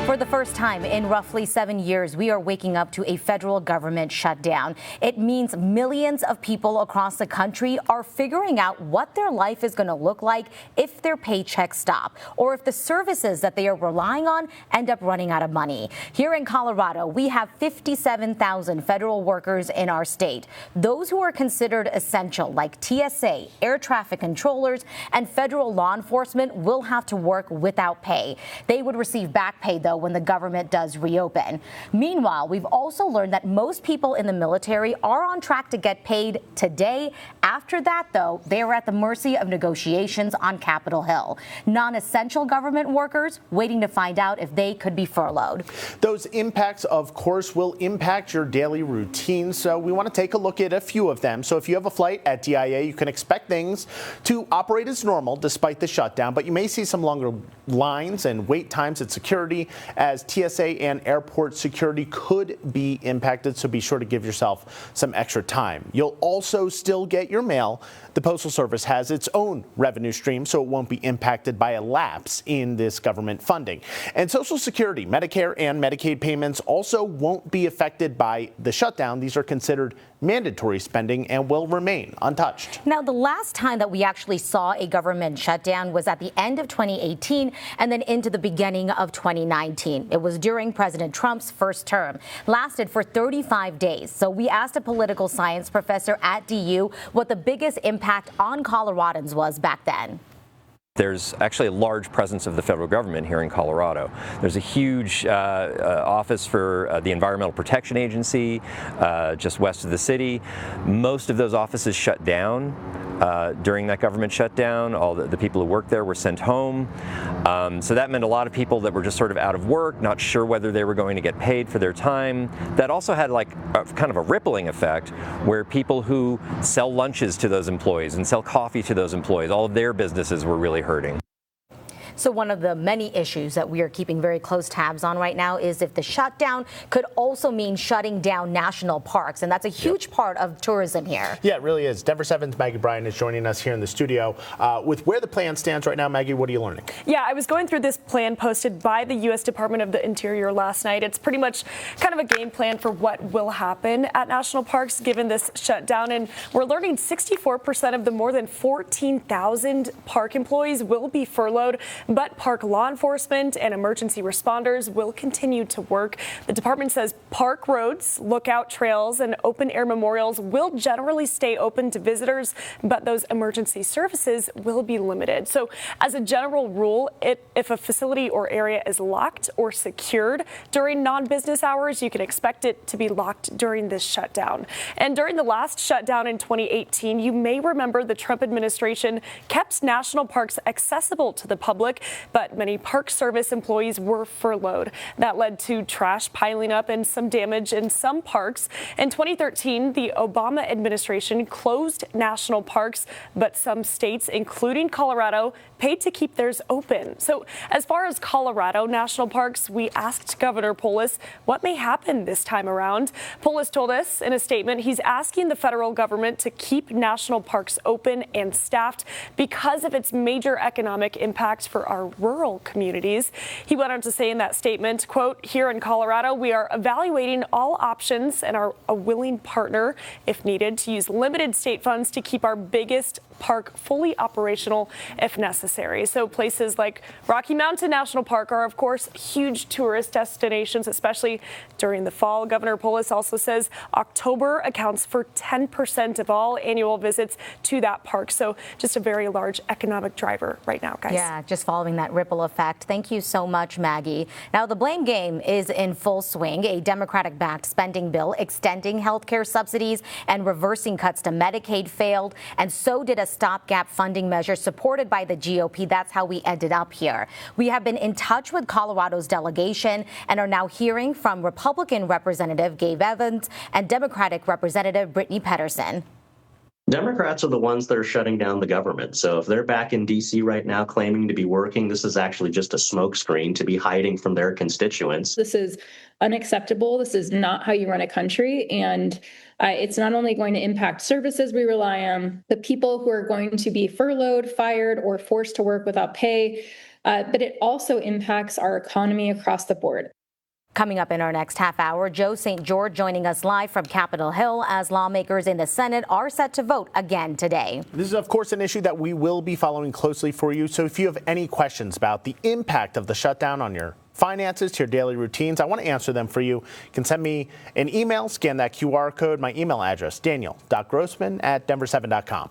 For the first time in roughly 7 years, we are waking up to a federal government shutdown. It means millions of people across the country are figuring out what their life is going to look like if their paychecks stop, or if the services that they are relying on end up running out of money. Here in Colorado, we have 57,000 federal workers in our state. Those who are considered essential, like TSA, air traffic controllers, and federal law enforcement, will have to work without pay. They would receive back pay, though, when the government does reopen. Meanwhile, we've also learned that most people in the military are on track to get paid today. After that, though, they are at the mercy of negotiations on Capitol Hill. Non-essential government workers waiting to find out if they could be furloughed. Those impacts, of course, will impact your daily routine, so we want to take a look at a few of them. So if you have a flight at DIA, you can expect things to operate as normal despite the shutdown, but you may see some longer lines and wait times at security, as TSA and airport security could be impacted, so be sure to give yourself some extra time. You'll also still get your mail. The Postal Service has its own revenue stream, so it won't be impacted by a lapse in this government funding. And Social Security, Medicare, and Medicaid payments also won't be affected by the shutdown. These are considered mandatory spending and will remain untouched. Now, the last time that we actually saw a government shutdown was at the end of 2018 and then into the beginning of 2019. It was during President Trump's first term. Lasted for 35 days. So we asked a political science professor at DU what the biggest impact on Coloradans was back then. There's actually a large presence of the federal government here in Colorado. There's a huge office for the Environmental Protection Agency just west of the city. Most of those offices shut down during that government shutdown. All the people who worked there were sent home. So that meant a lot of people that were just sort of out of work, not sure whether they were going to get paid for their time. That also had like kind of a rippling effect where people who sell lunches to those employees and sell coffee to those employees, all of their businesses were really hurting. So one of the many issues that we are keeping very close tabs on right now is if the shutdown could also mean shutting down national parks. And that's a huge part of tourism here. Yeah, it really is. Denver 7's Maggie Bryan is joining us here in the studio. With where the plan stands right now, Maggie, what are you learning? Yeah, I was going through this plan posted by the U.S. Department of the Interior last night. It's pretty much kind of a game plan for what will happen at national parks given this shutdown. And we're learning 64% of the more than 14,000 park employees will be furloughed. But park law enforcement and emergency responders will continue to work. The department says park roads, lookout trails, and open air memorials will generally stay open to visitors, but those emergency services will be limited. So as a general rule, if a facility or area is locked or secured during non-business hours, you can expect it to be locked during this shutdown. And during the last shutdown in 2018, you may remember the Trump administration kept national parks accessible to the public, but many Park Service employees were furloughed. That led to trash piling up and some damage in some parks. In 2013, the Obama administration closed national parks, but some states, including Colorado, paid to keep theirs open. So as far as Colorado national parks, we asked Governor Polis what may happen this time around. Polis told us in a statement he's asking the federal government to keep national parks open and staffed because of its major economic impact for our rural communities. He went on to say in that statement, quote, "Here in Colorado, we are evaluating all options and are a willing partner, if needed, to use limited state funds to keep our biggest park fully operational if necessary." So places like Rocky Mountain National Park are, of course, huge tourist destinations, especially during the fall. Governor Polis also says October accounts for 10% of all annual visits to that park. So just a very large economic driver right now, guys. Yeah, just following that ripple effect. Thank you so much, Maggie. Now, the blame game is in full swing. A Democratic-backed spending bill extending health care subsidies and reversing cuts to Medicaid failed, and so did a stopgap funding measure supported by the GOP. That's how we ended up here. We have been in touch with Colorado's delegation and are now hearing from Republican Representative Gabe Evans and Democratic Representative Brittany Pedersen. Democrats are the ones that are shutting down the government. So if they're back in D.C. right now claiming to be working, this is actually just a smokescreen to be hiding from their constituents. This is unacceptable. This is not how you run a country. And it's not only going to impact services we rely on, the people who are going to be furloughed, fired, or forced to work without pay. but it also impacts our economy across the board. Coming up in our next half hour, Joe St. George joining us live from Capitol Hill as lawmakers in the Senate are set to vote again today. This is, of course, an issue that we will be following closely for you. So if you have any questions about the impact of the shutdown on your finances, to your daily routines, I want to answer them for you. You can send me an email, scan that QR code. My email address, daniel.grossman@denver7.com.